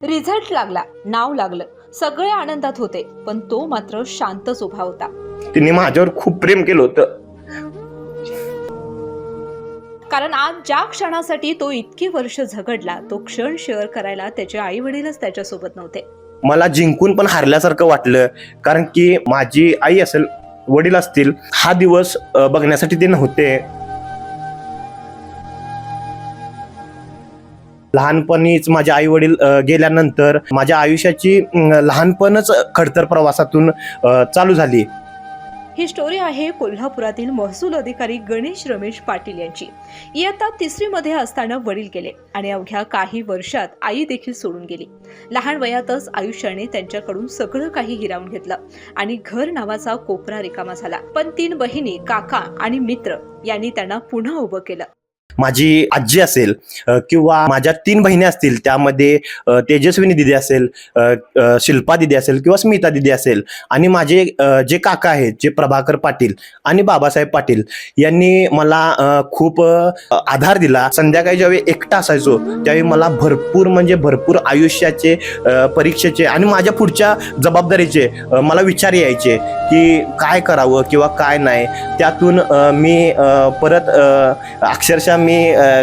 Result लागला, नाव लागलं, सगळे आनंदात होते, पण तो मात्र शांतच उभा होता. तिने माझ्यावर खूप प्रेम केलं होतं. कारण आज ज्या क्षणासाठी तो इतकी वर्ष झगडला, तो क्षण शेअर करायला त्याचे आई वडीलच त्याच्यासोबत नव्हते. मला जिंकून पण हारल्यासारखं वाटलं, कारण की माझी आई असेल, वडील असतील, हा दिवस बघण्यासाठी ते नव्हते. लहानपणीच माझे आई वडील गेल्यानंतर माझ्या आयुष्याची लहानपणच खडतर प्रवासातून चालू झाली. ही स्टोरी आहे कोल्हापुरातील महसूल अधिकारी गणेश रमेश पाटील यांची. इयत्ता 3री मध्ये असताना वडील गेले आणि अवघ्या काही वर्षात आई देखील सोडून गेली. लहान वयातच आयुष्याने त्यांच्याकडून सगळं काही हिरावून घेतलं आणि घर नावाचा कोपरा रिकामा झाला. पण 3 बहिणी, काका आणि मित्र यांनी त्यांना पुन्हा उभं केलं. माझी आजी असेल किंवा माझ्या 3 बहिणी असतील, त्यामध्ये तेजस्विनी दिदी असेल, शिल्पा दिदी असेल किंवा स्मिता दिदी असेल, आणि माझे जे काका आहेत, जे प्रभाकर पाटील आणि बाबासाहेब पाटील, यांनी मला खूप आधार दिला. संध्याकाळी ज्यावेळी एकटा असायचो त्यावेळी मला भरपूर म्हणजे भरपूर आयुष्याचे, परीक्षेचे आणि माझ्या पुढच्या जबाबदारीचे मला विचार यायचे की काय करावं किंवा काय नाही. त्यातून मी परत अक्षरशः मी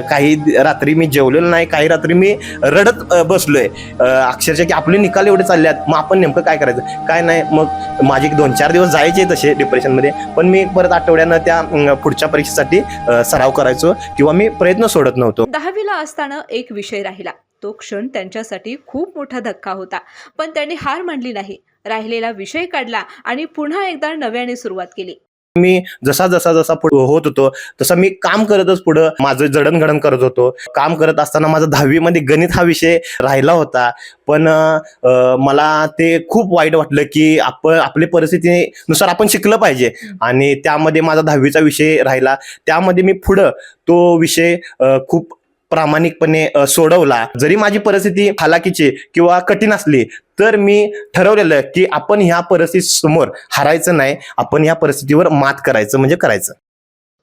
काही रात्री मी जेवलेलो नाही, काही रात्री मी रडत बसलोय अक्षरशः की आपले निकाल एवढे चालले आहेत, मग आपण नेमकं काय करायचं काय नाही. मग माझे 2-4 दिवस जायचे तसे डिप्रेशनमध्ये, पण मी परत आठवड्यानं त्या पुढच्या परीक्षेसाठी सराव करायचो किंवा मी प्रयत्न सोडत नव्हतो. 10वीला असताना एक विषय राहिला. तो क्षण त्यांच्यासाठी खूप मोठा धक्का होता, पण त्यांनी हार मानली नाही. राहिलेला विषय काढला आणि पुन्हा एकदा नव्याने सुरुवात केली. मी जसा पुढे होत होतो तसं मी काम करतच पुढं माझं जडणघडण करत होतो. काम करत असताना माझा 10वी मध्ये गणित हा विषय राहिला होता, पण मला ते खूप वाईट वाटलं की आपल्या परिस्थितीनुसार आपण शिकलं पाहिजे, आणि त्यामध्ये माझा 10वीचा विषय राहिला. त्यामध्ये मी पुढं तो विषय खूप प्रामाणिकपणे सोडवला. जरी माझी परिस्थिती हालाकीची किंवा कठीण असली तर मी ठरवलेलं की आपण ह्या परिस्थिती समोर हारायचं नाही, आपण ह्या परिस्थितीवर मात करायचं म्हणजे करायचं.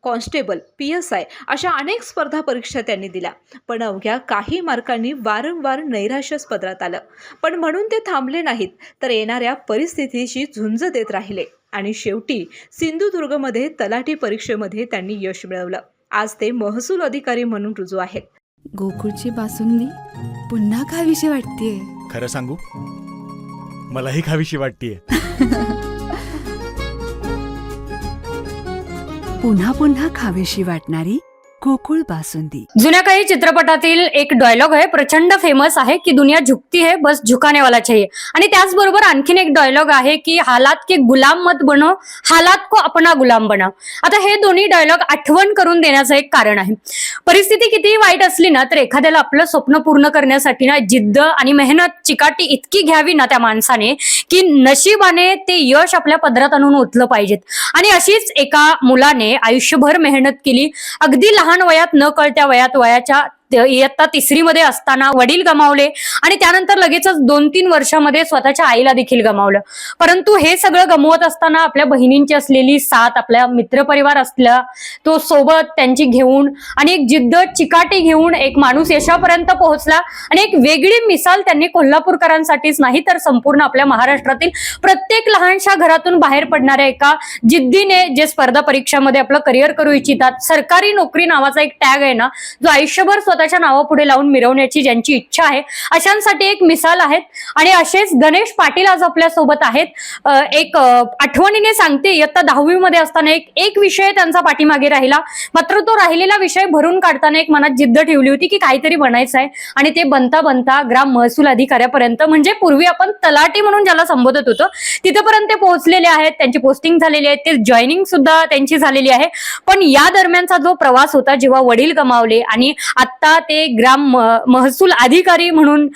कॉन्स्टेबल, PSI अशा अनेक स्पर्धा परीक्षा त्यांनी दिल्या, पण अवघ्या काही मार्कांनी वारंवार नैराश्यच पदरात आलं. पण म्हणून ते थांबले नाहीत, तर येणाऱ्या परिस्थितीशी झुंज देत राहिले आणि शेवटी सिंधुदुर्गमध्ये तलाठी परीक्षेमध्ये त्यांनी यश मिळवलं. आज ते महसूल अधिकारी म्हणून रुजू आहेत. गोकुळची बासुंदी पुन्हा खावीशी वाटतेय. खरं सांगू, मलाही खावीशी वाटतेय. पुन्हा पुन्हा खावीशी वाटणारी गोकुळ बासुंदी. जुन्या काही चित्रपटातील एक डायलॉग आहे, प्रचंड फेमस आहे की दुनिया झुकती है बस झुकाने वाला चाहिए. आणि त्याचबरोबर आणखीन एक डायलॉग आहे की हालात के गुलाम मत बनो, हालात को अपना गुलाम बनाव. आता हे दोन्ही डायलॉग आठवण करून देण्याचं एक कारण आहे. परिस्थिती कितीही वाईट असली ना, तर एखाद्याला आपलं स्वप्न पूर्ण करण्यासाठी ना जिद्द आणि मेहनत, चिकाटी इतकी घ्यावी ना त्या माणसाने की नशिबाने ते यश आपल्या पदरात आणून ओतलं पाहिजेत. आणि अशीच एका मुलाने आयुष्यभर मेहनत केली. अगदी लहान वयात, न कळत्या वयाच्या इयत्ता 3री मध्ये असताना वडील गमावले आणि त्यानंतर लगेचच 2-3 वर्षामध्ये स्वतःच्या आईला देखील गमावलं. परंतु हे सगळं गमवत असताना आपल्या बहिणींची असलेली साथ, आपल्या मित्रपरिवार असला तो सोबत त्यांची घेऊन आणि एक जिद्द, चिकाटी घेऊन एक माणूस यशापर्यंत पोहोचला. आणि एक वेगळी मिसाल त्यांनी कोल्हापूरकरांसाठीच नाही तर संपूर्ण आपल्या महाराष्ट्रातील प्रत्येक लहानशा घरातून बाहेर पडणाऱ्या एका जिद्दीने जे स्पर्धा परीक्षामध्ये आपलं करिअर करू इच्छितात, सरकारी नोकरी नावाचा एक टॅग आहे ना, जो आयुष्यभर स्वतःच्या नावापुढे लावून मिरवण्याची ज्यांची इच्छा आहे, अशांसाठी एक मिसाल आहेत. आणि असेच गणेश पाटील आज आपल्या सोबत आहेत. एक आठवणीने सांगते, इयत्ता 10वी मध्ये असताना एक विषय त्यांचा पाठीमागे राहिला, मात्र तो राहिलेला विषय भरून काढताना एक मनात जिद्द ठेवली होती की काहीतरी बनायचं आहे. आणि ते बनता बनता ग्राम महसूल अधिकाऱ्यापर्यंत, म्हणजे पूर्वी आपण तलाठी म्हणून ज्याला संबोधत होतो, तिथपर्यंत ते पोहोचलेले आहेत. त्यांची पोस्टिंग झालेली आहे, ते जॉईनिंग सुद्धा त्यांची झालेली आहे. पण या दरम्यानचा जो प्रवास होता, जेव्हा वडील गमावले आणि आता ते ग्राम महसूल अधिकारी म्हणून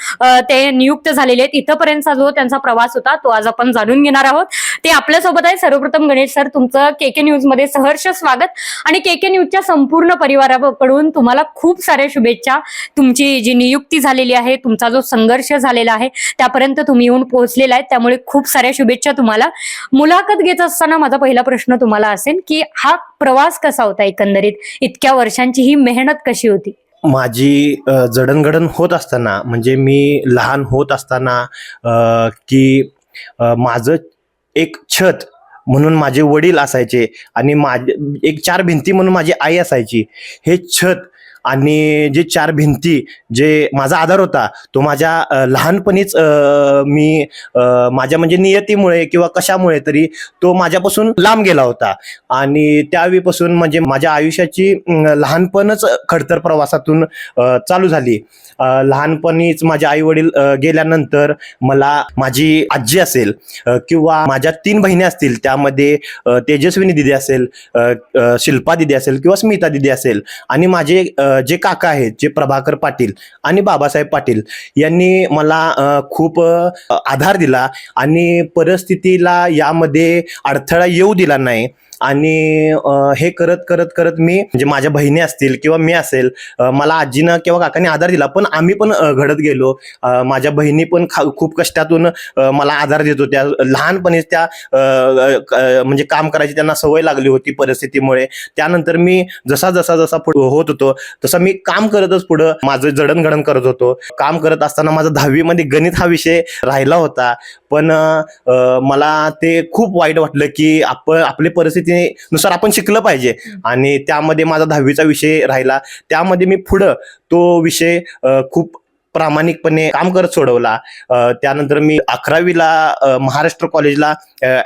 ते नियुक्त झालेले आहेत, इथपर्यंतचा जो त्यांचा प्रवास होता तो आज आपण जाणून घेणार आहोत. ते आपल्यासोबत आहे. सर्वप्रथम गणेश सर, तुमचं KK न्यूज मध्ये सहर्ष स्वागत. आणि KK न्यूजच्या संपूर्ण परिवाराकडून तुम्हाला खूप साऱ्या शुभेच्छा. तुमची जी नियुक्ती झालेली आहे, तुमचा जो संघर्ष झालेला आहे, त्यापर्यंत तुम्ही येऊन पोहोचलेला आहे, त्यामुळे खूप साऱ्या शुभेच्छा तुम्हाला. मुलाखत घेत असताना माझा पहिला प्रश्न तुम्हाला असेल की हा प्रवास कसा होता, एकंदरीत इतक्या वर्षांची ही मेहनत कशी होती? माझी जडणघडण होत असताना म्हणजे मी लहान होत असताना की माझं एक छत म्हणून माझे वडील असायचे आणि माझे एक चार भिंती म्हणून माझी आई असायची. हे छत आणि जे चार भिंती जे माझा आधार होता तो माझ्या लहानपणीच मी माझ्या म्हणजे नियतीमुळे किंवा कशामुळे तरी तो माझ्यापासून लांब गेला होता. आणि त्यावेळीपासून म्हणजे माझ्या आयुष्याची लहानपणच खडतर प्रवासातून चालू झाली. लहानपणीच माझे आई वडील गेल्यानंतर मला माझी आजी असेल किंवा माझ्या 3 बहिणी असतील, त्यामध्ये तेजस्विनी दिदी असेल, शिल्पा दिदी असेल किंवा स्मिता दिदी असेल आणि माझे जे काका आहेत जे प्रभाकर पाटील आणि बाबासाहेब पाटील यांनी मला खूप आधार दिला आणि परिस्थितीला यामध्ये अडथळा येऊ दिला नाही. आणि हे करत करत करत मी म्हणजे माझ्या बहिणी असतील किंवा मी असेल, मला आजीनं किंवा काकांनी आधार दिला, पण आम्ही पण घडत गेलो. माझ्या बहिणी पण खूप कष्टातून मला आधार देत होत्या. लहानपणीच त्या म्हणजे काम करायची त्यांना सवय लागली होती परिस्थितीमुळे. त्यानंतर मी जसा पुढे होत होतो तसं मी काम करतच पुढं माझं जडणघडण करत होतो. काम करत असताना माझा 10वी मध्ये गणित हा विषय राहिला होता, पण मला ते खूप वाईट वाटलं की आपली परिस्थितीनुसार आपण शिकलं पाहिजे आणि त्यामध्ये माझा 10वीचा विषय राहिला. त्यामध्ये मी पुढं तो विषय खूप प्रामाणिकपणे काम करत सोडवला. त्यानंतर मी 11वीला महाराष्ट्र कॉलेजला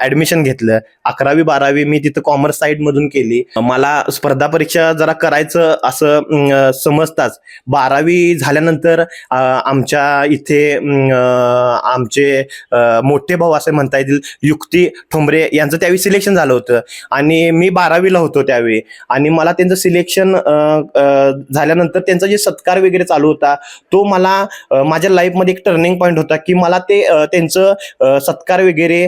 ऍडमिशन घेतलं. 11वी-12वी मी तिथं कॉमर्स साईड मधून केली. मला स्पर्धा परीक्षा जरा करायचं असं समजताच 12वी झाल्यानंतर आमच्या इथे आमचे मोठे भाऊ असे म्हणता येतील युक्ती ठोंबरे यांचं त्यावेळी सिलेक्शन झालं होतं आणि मी 12वीला होतो त्यावेळी. आणि मला त्यांचं सिलेक्शन झाल्यानंतर त्यांचा जे सत्कार वगैरे चालू होता तो मला माझ्या लाईफमध्ये एक टर्निंग पॉईंट होता की मला ते त्यांचं सत्कार वगैरे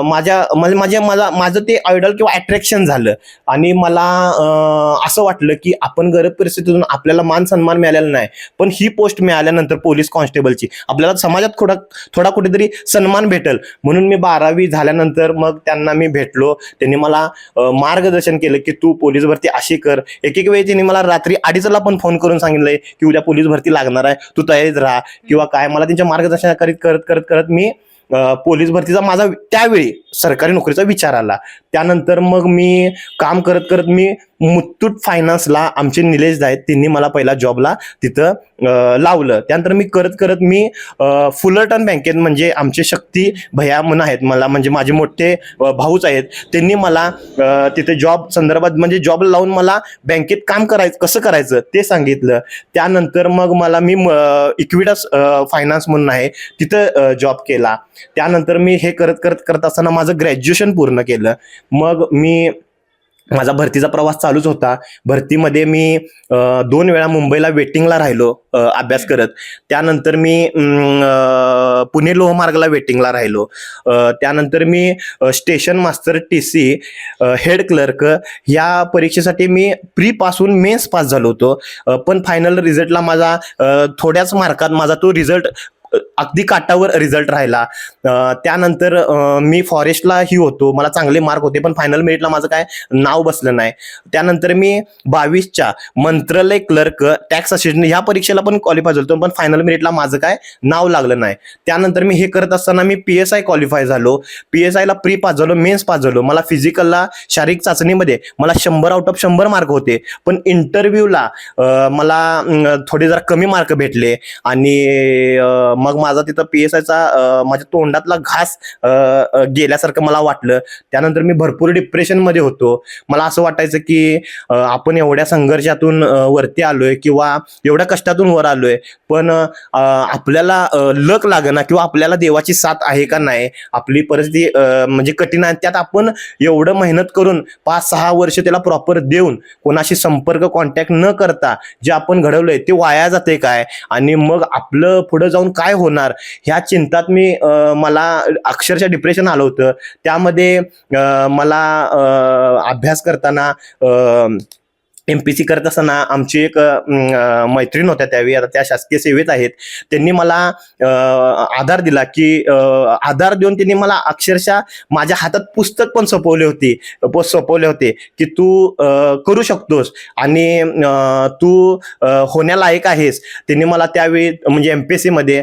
माझं ते आयडॉल किंवा अट्रॅक्शन झालं. आणि मला असं वाटलं की आपण गरीब परिस्थितीतून आपल्याला मान सन्मान मिळालेला नाही, पण ही पोस्ट मिळाल्यानंतर पोलीस कॉन्स्टेबलची आपल्याला समाजात थोडा कुठेतरी सन्मान भेटेल म्हणून मी 12वी झाल्यानंतर मग त्यांना मी भेटलो. त्यांनी मला मार्गदर्शन केलं की तू पोलीस भरती अशी कर. एक वेळी त्यांनी मला रात्री 2:30ला पण फोन करून सांगितलंय की उद्या पोलीस भरती लागणार आहे, तू तयारीत राहा किंवा काय. मला त्यांच्या मार्गदर्शन करत मी पोलीस भरतीचा माझा त्यावेळी सरकारी नोकरीचा विचार आला. त्यानंतर मग मी काम करत मी मुथूट फायनान्सला आमचे निलेश आहेत त्यांनी मला पहिला जॉबला तिथं लावलं. त्यानंतर मी करत मी फुलरटन बँकेत म्हणजे आमचे शक्ती भैया म्हणून आहेत मला म्हणजे माझे मोठे भाऊच आहेत, त्यांनी मला तिथे जॉब संदर्भात म्हणजे जॉब लावून मला बँकेत काम कसं करायचं ते सांगितलं. त्यानंतर मग मला मी इक्विटास फायनान्स म्हणून आहे तिथं जॉब केला. त्यानंतर मी हे करत असताना माझं ग्रॅज्युएशन पूर्ण केलं. मग माझा भरतीचा प्रवास चालूच होता. भरतीमध्ये मी 2 वेळा मुंबईला वेटिंगला राहिलो अभ्यास करत. त्यानंतर मी पुणे लोहमार्गला वेटिंगला राहिलो. त्यानंतर मी station master TC head clerk या परीक्षेसाठी मी प्री पासून मेन्स पास झालो होतो, पण फायनल रिझल्टला माझा थोड्याच मार्कात माझा तो रिझल्ट अगदी काटावर रिझल्ट राहिला. त्यानंतर मी फॉरेस्टलाही होतो, मला चांगले मार्क होते, पण फायनल मेरिटला माझं काय नाव बसलं नाही. त्यानंतर मी 22च्या मंत्रालय क्लर्क टॅक्स असिस्टंट ह्या परीक्षेला पण क्वालिफाय झालो, पण फायनल मेरिटला माझं काय नाव लागलं नाही. त्यानंतर मी हे करत असताना मी PSI क्वालिफाय झालो. PSIला प्री पास झालो, मेन्स पास झालो. मला फिजिकलला शारीरिक चाचणीमध्ये मला 100 आउट ऑफ 100 मार्क होते, पण इंटरव्ह्यूला मला थोडे जरा कमी मार्क भेटले आणि मग माझा तिथं PSIचा माझ्या तोंडातला घास गेल्यासारखं मला वाटलं. त्यानंतर मी भरपूर डिप्रेशनमध्ये होतो. मला असं वाटायचं की आपण एवढ्या संघर्षातून वरती आलोय किंवा एवढ्या कष्टातून वर आलोय, पण आपल्याला लक लागेना किंवा आपल्याला देवाची साथ आहे का नाही, आपली परिस्थिती म्हणजे कठीण आहे, त्यात आपण एवढं मेहनत करून 5-6 वर्ष त्याला प्रॉपर देऊन कोणाशी संपर्क कॉन्टॅक्ट न करता जे आपण घडवलंय ते वाया जाते काय, आणि मग आपलं पुढे जाऊन काय होणार ह्या चिंतात मला अक्षरशः डिप्रेशन आलं होतं. त्यामध्ये मला अभ्यास करताना MPC करत असताना आमची एक मैत्रीण होत्या त्यावेळी, आता त्या शासकीय सेवेत आहेत. त्यांनी मला आधार दिला की आधार देऊन त्यांनी मला अक्षरशः माझ्या हातात पुस्तक पण सोपवले होते की तू करू शकतोस आणि तू होण्यालायक आहेस. त्यांनी मला त्यावेळी म्हणजे MPSC मध्ये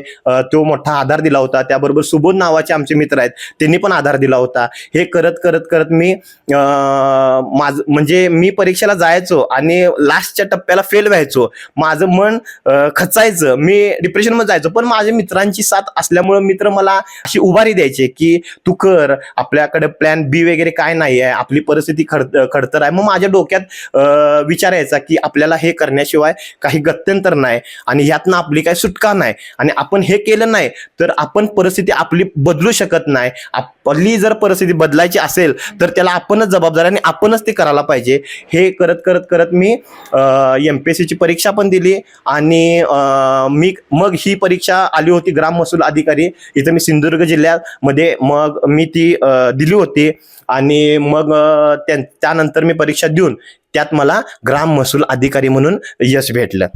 तो मोठा आधार दिला होता. त्याबरोबर सुबोध नावाचे आमचे मित्र आहेत, त्यांनी पण आधार दिला होता. हे करत करत करत मी म्हणजे मी परीक्षेला जायचो आणि लास्टच्या टप्प्याला फेल व्हायचो. माझं मन खचायचं, मी डिप्रेशन मध्ये जायचो. पण माझ्या मित्रांची साथ असल्यामुळे मित्र मला अशी उभारी द्यायचे की तू कर, आपल्याकडे प्लॅन बी वगैरे काय नाही आहे, आपली परिस्थिती खडतर आहे. मग माझ्या डोक्यात विचार यायचा की आपल्याला हे करण्याशिवाय काही गत्यंतर नाही आणि ह्यातनं आपली काही सुटका नाही, आणि आपण हे केलं नाही तर आपण परिस्थिती आपली बदलू शकत नाही. आपली जर परिस्थिती बदलायची असेल तर त्याला आपणच जबाबदार आणि आपणच ते करायला पाहिजे. हे करत करत करत मी MPSC ची परीक्षा पण दिली आणि मग ही परीक्षा आली होती ग्राम महसूल अधिकारी इथं मी सिंधुदुर्ग जिल्ह्यामध्ये, मग मी ती दिली होती आणि मग त्यानंतर मी परीक्षा देऊन त्यात मला ग्राम महसूल अधिकारी म्हणून यश भेटलं.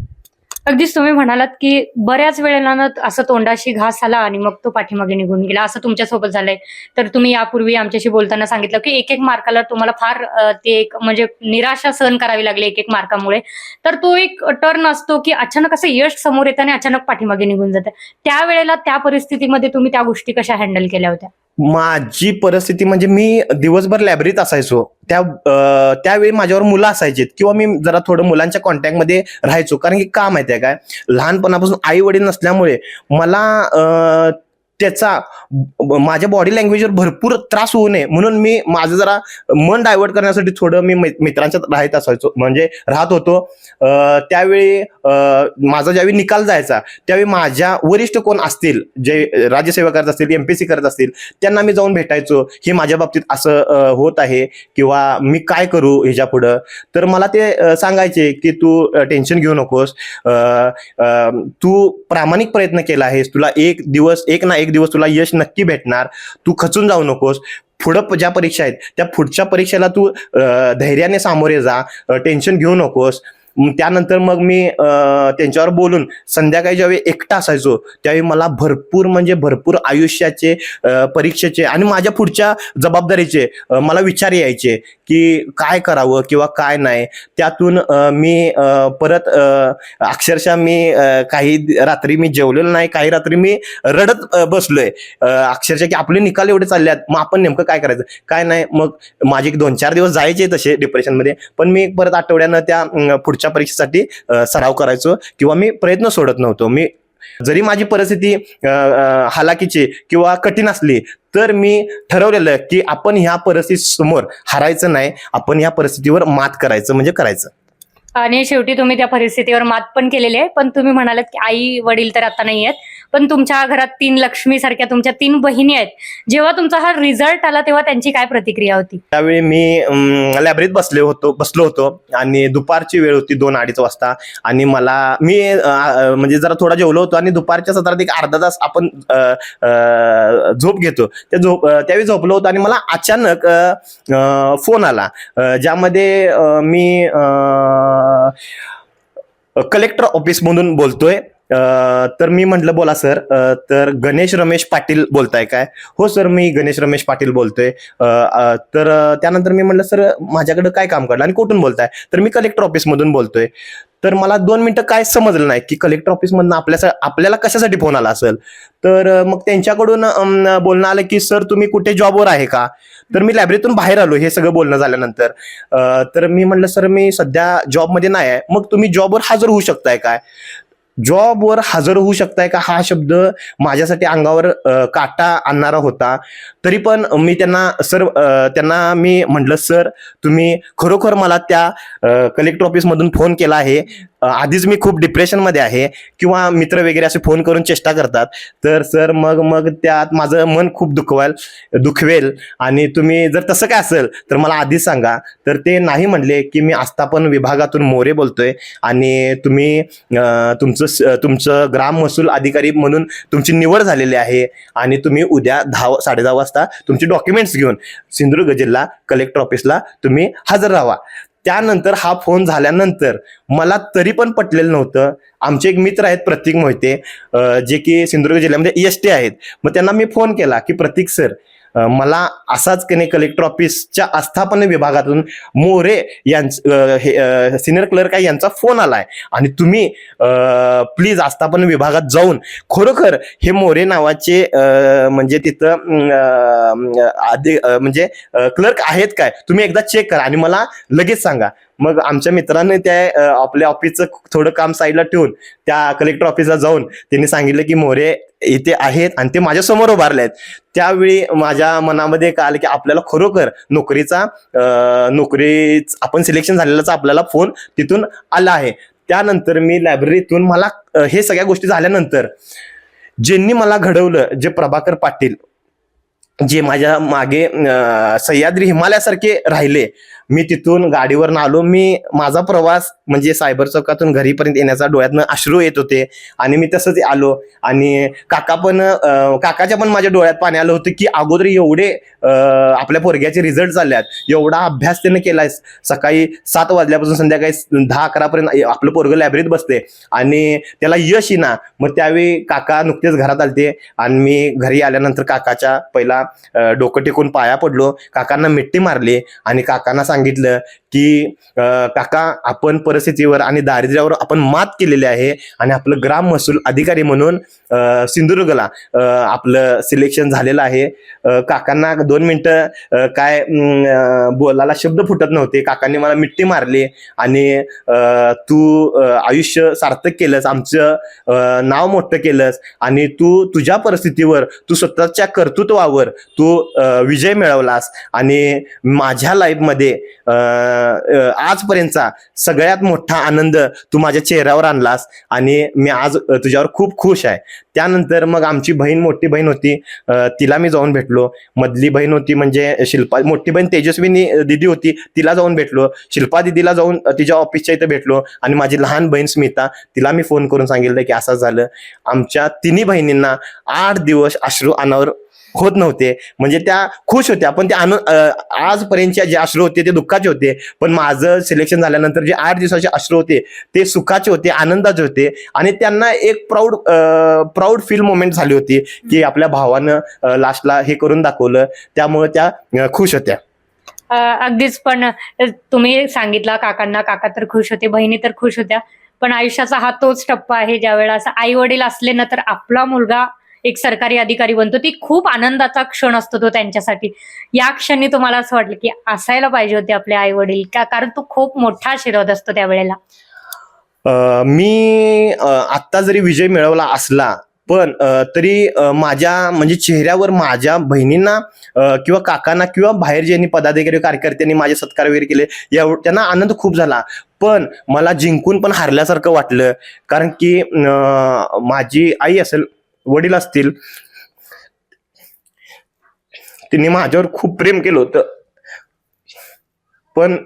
अगदीच तुम्ही म्हणालात की बऱ्याच वेळेला असं तोंडाशी घास आला आणि मग तो पाठीमागे निघून गेला, असं तुमच्यासोबत झालंय. तर तुम्ही यापूर्वी आमच्याशी बोलताना सांगितलं की एक मार्काला तुम्हाला फार ते एक म्हणजे निराशा सहन करावी लागली एक मार्कामुळे. तर तो एक टर्न असतो की अचानक असं यश समोर येतं आणि अचानक पाठीमागे निघून जातं. त्यावेळेला त्या परिस्थितीमध्ये तुम्ही त्या गोष्टी कशा हँडल केल्या होत्या? माझी परिस्थिती म्हणजे मी दिवसभर लायब्ररीत असायचो. त्यावेळी माझ्यावर मुलं असायची किंवा मी जरा थोडं मुलांच्या कॉन्टॅक्टमध्ये राहायचो, कारण की का माहितीये काय, लहानपणापासून आई वडील नसल्यामुळे मला त्याचा माझ्या बॉडी लँग्वेजवर भरपूर त्रास होऊ नये म्हणून मी माझं जरा मन डायव्हर्ट करण्यासाठी थोडं मी मित्रांच्यात राहत होतो. त्यावेळी माझा ज्यावेळी निकाल जायचा त्यावेळी माझ्या वरिष्ठ कोण असतील, जे राज्यसेवा करत असतील, MPSC करत असतील, त्यांना मी जाऊन भेटायचो. हे माझ्या बाबतीत असं होत आहे किंवा मी काय करू ह्याच्या पुढं. तर मला ते सांगायचे की तू टेन्शन घेऊ नकोस, तू प्रामाणिक प्रयत्न केला आहेस, तुला एक दिवस तुला यश नक्की भेटणार, तू खचून जाऊ नकोस. पुढं ज्या परीक्षा आहेत त्या पुढच्या परीक्षेला तू धैर्याने सामोरे जा, टेन्शन घेऊ नकोस. त्यानंतर मग मी त्यांच्यावर बोलून संध्याकाळी ज्यावेळी एकटा असायचो त्यावेळी मला भरपूर आयुष्याचे, परीक्षेचे आणि माझ्या पुढच्या जबाबदारीचे मला विचार यायचे की काय करावं किंवा काय नाही. त्यातून मी परत अक्षरशः मी काही रात्री मी जेवलेलो नाही, काही रात्री मी रडत बसलोय अक्षरशः की आपले निकाल एवढे चालले आहेत, मग आपण नेमकं काय करायचं काय नाही. मग माझे 2-4 दिवस जायचे तसे डिप्रेशनमध्ये, पण मी परत आठवड्यानं त्या पुढच्या परीक्षेसाठी सराव करायचो किंवा मी प्रयत्न सोडत नव्हतो. मी जरी माझी परिस्थिती हालाकीची किंवा कठीण असली तर मी ठरवलेलं की आपण ह्या परिस्थितीसमोर हारायचं नाही, आपण ह्या परिस्थितीवर मात करायचं. आणि शेवटी तुम्ही त्या परिस्थितीवर मात पण केलेली आहे. पण तुम्ही म्हणालात की आई वडील तर आता नाही आहेत, पण तुमच्या घरात 3 लक्ष्मी सारख्या तुमच्या 3 बहिणी आहेत. जेव्हा तुमचा हा रिझल्ट आला तेव्हा त्यांची काय प्रतिक्रिया होती? त्यावेळी मी लायब्ररीत बसलो होतो आणि दुपारची वेळ होती 2-2:30 वाजता आणि मी म्हणजे जरा थोडा जेवलो होतो आणि दुपारच्या सत्रात एक अर्धा तास आपण झोप घेतो. त्यावेळी झोपलो होतो आणि मला अचानक फोन आला, ज्यामध्ये मी कलेक्टर ऑफिस मधून बोलतोय. तर मी म्हटलं बोला सर. तर गणेश रमेश पाटील बोलताय काय? हो सर, मी गणेश रमेश पाटील बोलतोय. तर त्यानंतर मी म्हटलं सर माझ्याकडे काय काम काढलं आणि कुठून बोलताय? तर मी कलेक्टर ऑफिस मधून बोलतोय. तर मला 2 मिनिटं काय समजलं नाही की कलेक्टर ऑफिस मधून आपल्याला कशासाठी फोन आला असेल. तर मग त्यांच्याकडून बोलणं आलं की सर तुम्ही कुठे जॉबवर आहे का? तर मी लायब्ररीतून बाहेर आलो हे सगळं बोलणं झाल्यानंतर. तर मी म्हटलं सर मी सध्या जॉबमध्ये नाही आहे. मग तुम्ही जॉबवर हजर होऊ शकताय काय? जॉबवर हजर होऊ शकताय का हा शब्द माझ्यासाठी अंगावर काटा आणणारा होता. तरी पण मी त्यांना मी म्हटलं सर तुम्ही खरोखर मला त्या कलेक्टर ऑफिस मधून फोन केला आहे, आधीच मी खूप डिप्रेशनमध्ये आहे किंवा मित्र वगैरे असे फोन करून चेष्टा करतात. तर सर मग त्यात माझं मन खूप दुखवेल आणि तुम्ही जर तसं काय असेल तर मला आधीच सांगा. तर ते नाही म्हणले की मी आस्थापन विभागातून मोरे बोलतोय आणि तुम्ही तुमचं ग्राम महसूल अधिकारी म्हणून तुमची निवड झालेली आहे आणि तुम्ही उद्या 10-10:30 वाजता तुमचे डॉक्युमेंट्स घेऊन सिंधुदुर्ग जिल्हा कलेक्टर ऑफिसला तुम्ही हजर राहा. त्यानंतर हा फोन झाल्यानंतर मला तरी पण पटलेलं नव्हतं. आमचे एक मित्र आहेत प्रतीक मोहिते, जे की सिंधुदुर्ग जिल्ह्यामध्ये EST आहेत. मग त्यांना मी फोन केला की प्रतीक सर, मला असाच की नाही कलेक्टर ऑफिसच्या आस्थापन विभागातून मोरे यांचं सिनियर क्लर्क आहे यांचा फोन आलाय आणि तुम्ही प्लीज आस्थापन विभागात जाऊन खरोखर हे मोरे नावाचे म्हणजे तिथं म्हणजे क्लर्क आहेत काय तुम्ही एकदा चेक करा आणि मला लगेच सांगा. मग आमच्या मित्रांनी त्या आपल्या ऑफिसचं थोडं काम साईडला ठेवून त्या कलेक्टर ऑफिसला जाऊन त्यांनी सांगितलं की मोरे इथे आहेत आणि ते माझ्या समोर उभारले आहेत. त्यावेळी माझ्या मनामध्ये कळालं की आपल्याला खरोखर नोकरीच आपण सिलेक्शन झालेलाच आपल्याला फोन तिथून आला आहे. त्यानंतर मी लायब्ररीतून मला हे सगळ्या गोष्टी झाल्यानंतर ज्यांनी मला घडवलं, जे प्रभाकर पाटील, जे माझ्या मागे सह्याद्री हिमालयासारखे राहिले, मी तिथून गाडीवर आलो. माझा प्रवास म्हणजे सायबर चौकातून घरीपर्यंत येण्याचा डोळ्यातनं अश्रू येत होते आणि मी तसंच आलो. आणि काकाच्या पण माझ्या डोळ्यात पाणी आलं होतं की अगोदर एवढे आपल्या पोरग्याचे रिझल्ट झाल्यात, एवढा अभ्यास त्याने केलाय, सकाळी 7 वाजल्यापासून संध्याकाळी 10-11 पर्यंत आपलं पोरगं लायब्ररीत बसते आणि त्याला यश येईना. मग त्यावेळी काका नुकतेच घरात आलते आणि मी घरी आल्यानंतर काकाच्या पहिला डोकं टेकून पाया पडलो, काकांना मिठी मारली आणि काकांना सांगितलं की काका, आपण परिस्थितीवर आणि दारिद्र्यावर आपण मात केलेली आहे आणि आपलं ग्राम महसूल अधिकारी म्हणून सिंधुदुर्गला आपलं सिलेक्शन झालेलं आहे. काकांना 2 मिनिटं काय बोलायला शब्द फुटत नव्हते. काकांनी मला मिठी मारली आणि तू आयुष्य सार्थक केलंस, आमचं नाव मोठं केलंस आणि तू तुझ्या परिस्थितीवर, तू स्वतःच्या कर्तृत्वावर तू विजय मिळवलास आणि माझ्या लाईफमध्ये आजपर्यंतचा सगळ्यात मोठा आनंद तू माझ्या चेहऱ्यावर आणलास आणि मी आज तुझ्यावर खूप खुश आहे. त्यानंतर मग आमची बहीण, मोठी बहीण होती, तिला मी जाऊन भेटलो. मधली बहीण होती म्हणजे शिल्पा, मोठी बहीण तेजस्विनी दिदी होती, तिला जाऊन भेटलो. शिल्पा दिदीला जाऊन तिच्या ऑफिसच्या इथं भेटलो आणि माझी लहान बहीण स्मिता, तिला मी फोन करून सांगितलं की असं झालं. आमच्या तिन्ही बहिणींना 8 दिवस अश्रू अनावर होत नव्हते. म्हणजे त्या खुश होत्या, पण ते आजपर्यंतचे जे अश्रू होते ते दुःखाचे होते. पण माझं सिलेक्शन झाल्यानंतर जे 8 दिवसाचे अश्रू होते ते सुखाचे होते, आनंदाचे होते आणि त्यांना एक प्राऊड फील मोमेंट झाली होती की आपल्या भावानं लास्टला हे करून दाखवलं. त्यामुळे त्या खुश होत्या. अगदीच. पण तुम्ही सांगितलं काकांना, काका तर खुश होते, बहिणी तर खुश होत्या. पण आयुष्याचा हा तोच टप्पा आहे ज्या वेळेला असं आई वडील असले ना तर आपला मुलगा एक सरकारी अधिकारी बनतो. ती खूप आनंदाचा क्षण असतो तो त्यांच्यासाठी. या क्षणी तुम्हाला असं वाटलं की असायला पाहिजे होते आपले आई वडील का? कारण तो खूप मोठा आशीर्वाद असतो त्यावेळेला. मी आत्ता जरी विजय मिळवला असला पण तरी माझ्या म्हणजे चेहऱ्यावर माझ्या बहिणींना किंवा काकांना किंवा बाहेर ज्यांनी पदाधिकारी कार्यकर्त्यांनी माझे सत्कार वगैरे केले त्यांना आनंद खूप झाला. पण मला जिंकून पण हारल्यासारखं वाटलं. कारण की माझी आई असेल, वडील असतील, त्यांनी माझ्यावर खूप प्रेम केलं होतं. पण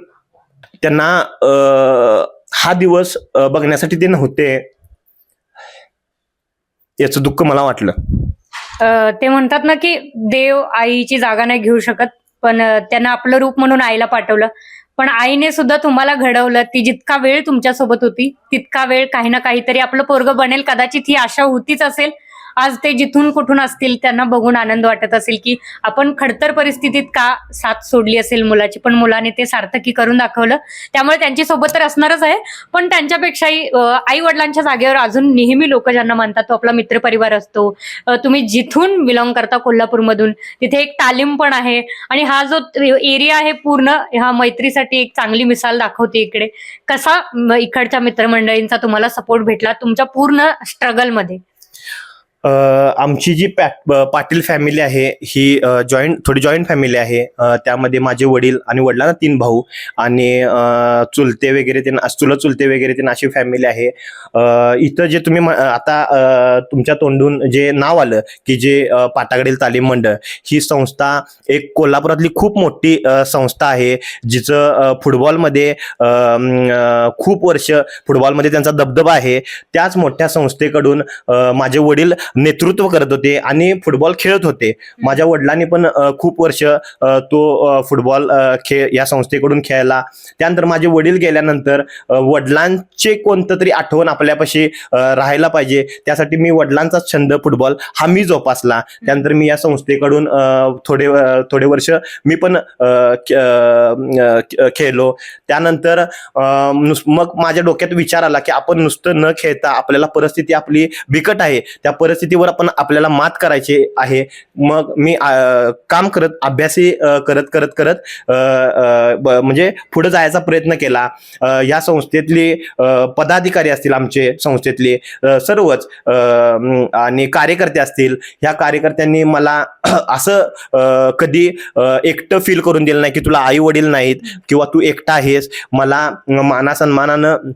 त्यांना हा दिवस बघण्यासाठी ते नव्हते, याचं दुःख मला वाटलं. ते म्हणतात ना की देव आईची जागा नाही घेऊ शकत, पण त्यांना आपलं रूप म्हणून आईला पाठवलं. पण आईने सुद्धा तुम्हाला घडवलं. ती जितका वेळ तुमच्यासोबत होती तितका वेळ काही ना काहीतरी आपलं पोरगं बनेल, कदाचित ही आशा होतीच असेल. आज ते जिथून कुठून असतील त्यांना बघून आनंद वाटत असेल की आपण खडतर परिस्थितीत का साथ सोडली असेल मुलाची, पण मुलाने ते सार्थकी करून दाखवलं. त्यामुळे त्यांची सोबत तर असणारच आहे, पण त्यांच्यापेक्षाही आई वडिलांच्या जागेवर अजून नेहमी लोक ज्यांना मानतात तो आपला मित्रपरिवार असतो. तुम्ही जिथून बिलॉंग करता कोल्हापूरमधून, तिथे एक तालीम पण आहे आणि हा जो एरिया आहे पूर्ण ह्या मैत्रीसाठी एक चांगली मिसाल दाखवते. इकडे कसा इकडच्या मित्रमंडळींचा तुम्हाला सपोर्ट भेटला तुमच्या पूर्ण स्ट्रगलमध्ये? आमची जी पाटील फॅमिली आहे ही थोडी जॉईंट फॅमिली आहे. त्यामध्ये माझे वडील आणि वडिलांना 3 भाऊ आणि चुलते वगैरे चुलत चुलते वगैरे अशी फॅमिली आहे. इथं जे तुम्ही आता तुमच्या तोंडून जे नाव आलं की जे पाटाकडील तालीम मंडळ, ही संस्था एक कोल्हापुरातली खूप मोठी संस्था आहे, जिचं फुटबॉलमध्ये खूप वर्ष फुटबॉलमध्ये त्यांचा दबदबा आहे. त्याच मोठ्या संस्थेकडून माझे वडील नेतृत्व करत होते आणि फुटबॉल खेळत होते. माझ्या वडिलांनी पण खूप वर्ष तो फुटबॉल खेळ या संस्थेकडून खेळला. त्यानंतर माझे वडील गेल्यानंतर वडिलांचे कोणतं तरी आठवण आपल्यापाशी राहायला पाहिजे, त्यासाठी मी वडिलांचा छंद फुटबॉल हा मी जोपासला. त्यानंतर मी या संस्थेकडून थोडे वर्ष मी पण खेळलो. त्यानंतर मग माझ्या डोक्यात विचार आला की आपण नुसतं न खेळता आपल्याला परिस्थिती आपली बिकट आहे, त्या परिस्थितीवर आपल्याला मात करायची आहे. मग मी काम करत अभ्यासही करत म्हणजे पुढे जायचा प्रयत्न केला. या संस्थेतले पदाधिकारी असतील, आमचे संस्थेतले सर्वच आणि कार्यकर्ते असतील, ह्या कार्यकर्त्यांनी मला असं कधी एकटं फील करून दिलं नाही की तुला आई वडील नाहीत किंवा तू एकटा आहेस. मला मानासन्मानानं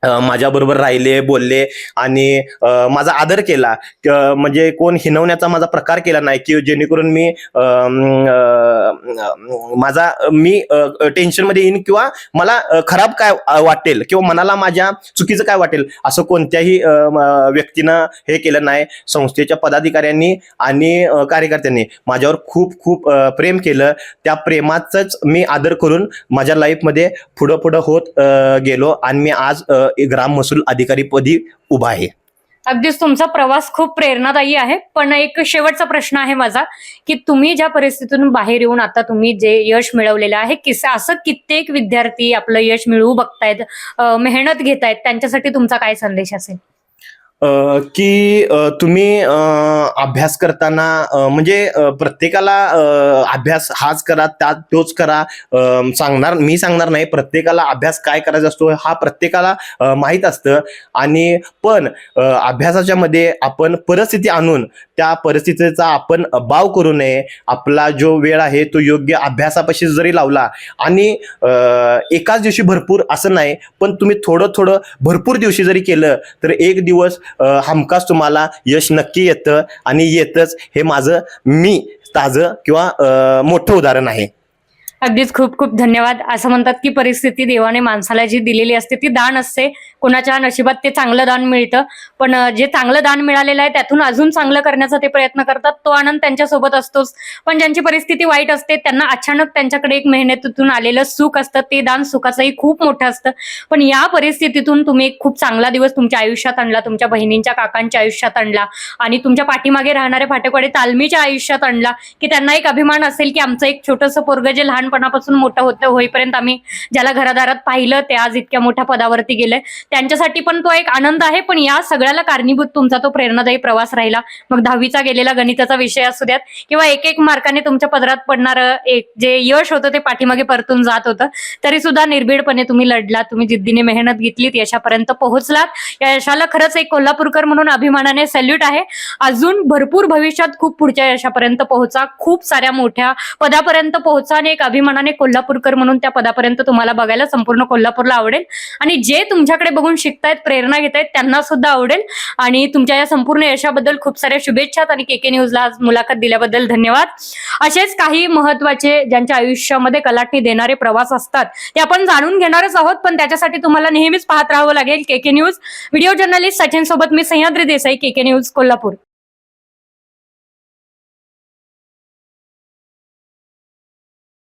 माझ्या बरोबर राहिले, बोलले आणि माझा आदर केला. म्हणजे कोण हिनवण्याचा माझा प्रकार केला नाही की जेणेकरून मी टेन्शन मध्ये येईन किंवा मला खराब काय वाटेल किंवा मनाला माझ्या चुकीचं काय वाटेल असं कोणत्याही व्यक्तीनं हे केलं नाही. संस्थेच्या पदाधिकाऱ्यांनी आणि कार्यकर्त्यांनी माझ्यावर खूप खूप प्रेम केलं. त्या प्रेमाचाच मी आदर करून माझ्या लाईफमध्ये पुढं होत गेलो आणि मी आज ग्राम महसूल अधिकारी पदी उभा आहे. अगदीच तुमचा प्रवास खूप प्रेरणादायी आहे. पण एक शेवटचा प्रश्न आहे माझा की तुम्ही ज्या परिस्थितीतून बाहेर येऊन आता तुम्ही जे यश मिळवलेलं आहे, असं कित्येक विद्यार्थी आपलं यश मिळवू बघतायत, मेहनत घेतायत, त्यांच्यासाठी तुमचा काय संदेश असेल? की तुम्ही अभ्यास करताना म्हणजे प्रत्येकाला अभ्यास हाच करा तोच करा मी सांगणार नाही. प्रत्येकाला अभ्यास काय करायचा असतो हा प्रत्येकाला माहीत असतं. आणि पण अभ्यासाच्या मध्ये आपण परिस्थिती आणून त्या परिस्थितीचा आपण बाव करू नये. आपला जो वेळ आहे तो योग्य अभ्यासापाशी जरी लावला आणि एकाच दिवशी भरपूर असं नाही, पण तुम्ही थोडं भरपूर दिवशी जरी केलं तर एक दिवस हमखास तुम्हाला यश नक्की येतं आणि येतच. हे माझं मी ताजं किंवा मोठं उदाहरण आहे. अगदीच खूप खूप धन्यवाद. असं म्हणतात की परिस्थिती देवाने माणसाला जी दिलेली असते ती दान असते. कोणाच्या नशिबात ते चांगलं दान मिळतं, पण जे चांगलं दान मिळालेलं आहे त्यातून अजून चांगलं करण्याचा ते प्रयत्न करतात. तो आनंद त्यांच्यासोबत असतोच. पण ज्यांची परिस्थिती वाईट असते त्यांना अचानक त्यांच्याकडे एक मेहनतीतून आलेलं सुख असतं, ते दान सुखाचंही खूप मोठं असतं. पण या परिस्थितीतून तुम्ही एक खूप चांगला दिवस तुमच्या आयुष्यात आणला, तुमच्या बहिणींच्या काकांच्या आयुष्यात आणला आणि तुमच्या पाठीमागे राहणाऱ्या फाटेकडे तालमीच्या आयुष्यात आणला, की त्यांना एक अभिमान असेल की आमचं एक छोटंसं पोरगं जे लहानपणापासून मोठं होईपर्यंत आम्ही ज्याला घरादारात पाहिलं ते आज इतक्या मोठ्या पदावरती गेलंय. त्यांच्यासाठी पण तो एक आनंद आहे. पण या सगळ्याला कारणीभूत तुमचा तो प्रेरणादायी प्रवास राहिला. मग 10वीचा गेलेला गणिताचा विषय असू द्यात किंवा एक मार्काने तुमच्या पदरात पडणारं एक जे यश होतं ते पाठीमागे परतून जात होतं, तरी सुद्धा निर्भीडपणे तुम्ही लढलात, तुम्ही जिद्दीने मेहनत घेतलीत, यशापर्यंत पोहोचलात. या यशाला खरंच एक कोल्हापूरकर म्हणून अभिमानाने सॅल्यूट आहे. अजून भरपूर भविष्यात खूप पुढच्या यशापर्यंत पोहोचा, खूप साऱ्या मोठ्या पदापर्यंत पोहोचा आणि एक अभिमानाने कोल्हापूरकर म्हणून त्या पदापर्यंत तुम्हाला बघायला संपूर्ण कोल्हापूरला आवडेल. आणि जे तुमच्याकडे बघून शिकतायत, प्रेरणा घेतायत त्यांना सुद्धा आवडेल. आणि तुमच्या या संपूर्ण यशाबद्दल खूप साऱ्या शुभेच्छा आणि KK न्यूजला आज मुलाखत दिल्याबद्दल धन्यवाद. असेच काही महत्वाचे ज्यांच्या आयुष्यामध्ये कलाटणी देणारे प्रवास असतात ते आपण जाणून घेणारच आहोत. पण त्याच्यासाठी तुम्हाला नेहमीच पाहत राहावं लागेल KK news. Video journalist Sachin सोबत मी सह्याद्री देसाई, KK न्यूज कोल्हापूर.